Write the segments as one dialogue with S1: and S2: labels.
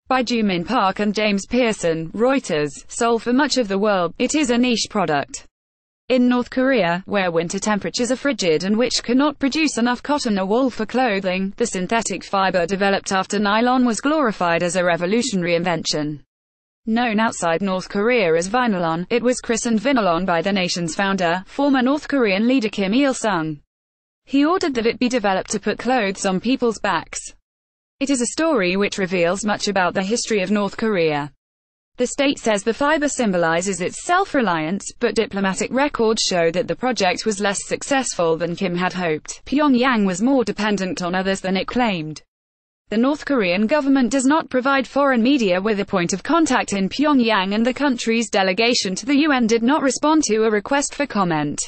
S1: By Jumin Park and James Pearson, Reuters. SEOUL For much of the world, it is a niche product. In North Korea, where winter temperatures are frigid and which cannot produce enough cotton or wool for clothing, the synthetic fiber developed after nylon was glorified as a revolutionary invention. Known outside North Korea as vinalon, it was christened Vinylon by the nation's founder, former North Korean leader Kim Il-sung. He ordered that it be developed to put clothes on people's backs. It is a story which reveals much about the history of North Korea. The state says the fiber symbolizes its self-reliance, but diplomatic records show that the project was less successful than Kim had hoped. Pyongyang was more dependent on others than it claimed. The North Korean government does not provide foreign media with a point of contact in Pyongyang, and the country's delegation to the UN did not respond to a request for comment.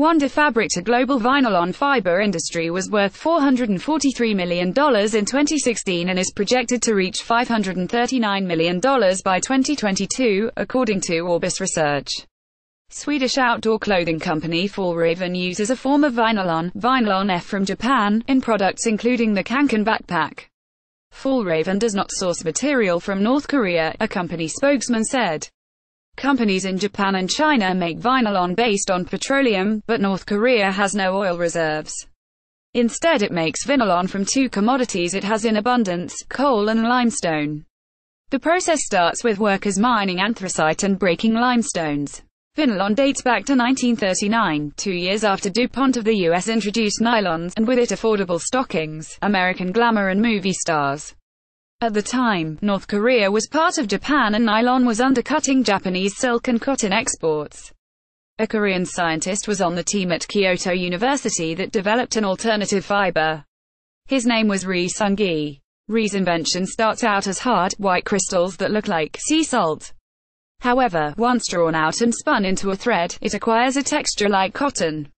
S1: FABRICThe global vinylon fiber industry was worth $443 million in 2016 and is projected to reach $539 million by 2022, according to Orbis Research. Swedish outdoor clothing company Fjallraven uses a form of Vinylon F from Japan, in products including the Kanken backpack. Fjallraven does not source material from North Korea, a company spokesman said. Companies in Japan and China make vinalon based on petroleum, but North Korea has no oil reserves. Instead it makes vinalon from two commodities it has in abundance, coal and limestone. The process starts with workers mining anthracite and breaking limestones. Vinylon dates back to 1939, 2 years after DuPont of the US introduced nylons, and with it affordable stockings, American glamour and movie stars. At the time, North Korea was part of Japan and nylon was undercutting Japanese silk and cotton exports. A Korean scientist was on the team at Kyoto University that developed an alternative fiber. His name was Ri Sung-gi. Ri's invention starts out as hard, white crystals that look like sea salt. However, once drawn out and spun into a thread, it acquires a texture like cotton.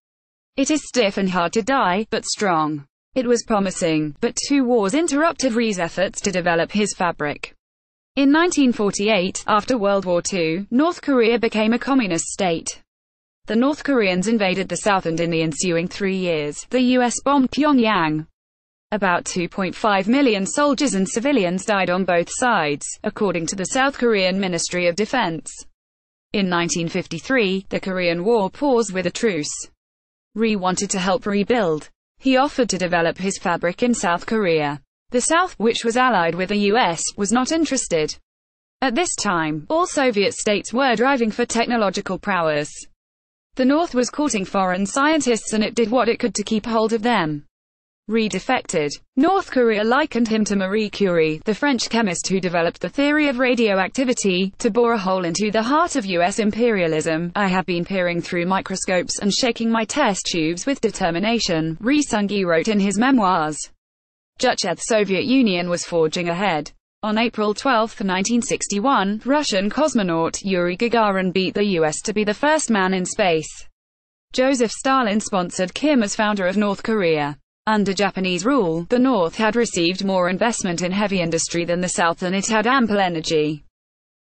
S1: It is stiff and hard to dye, but strong. It was promising, but 2 wars interrupted Ri's efforts to develop his fabric. In 1948, after World War II, North Korea became a communist state. The North Koreans invaded the South, and in the ensuing 3 years, the US bombed Pyongyang. About 2.5 million soldiers and civilians died on both sides, according to the South Korean Ministry of Defense. In 1953, the Korean War paused with a truce. Ri wanted to help rebuild. He offered to develop his fabric in South Korea. The South, which was allied with the US, was not interested. At this time, all Soviet states were driving for technological prowess. The North was courting foreign scientists, and it did what it could to keep hold of them. Ri defected. North Korea likened him to Marie Curie, the French chemist who developed the theory of radioactivity, to bore a hole into the heart of US imperialism. I have been peering through microscopes and shaking my test tubes with determination, Ri Sung-gi wrote in his memoirs. Just as the Soviet Union was forging ahead. On April 12, 1961, Russian cosmonaut Yuri Gagarin beat the US to be the first man in space. Joseph Stalin sponsored Kim as founder of North Korea. Under Japanese rule, the North had received more investment in heavy industry than the South, and it had ample energy.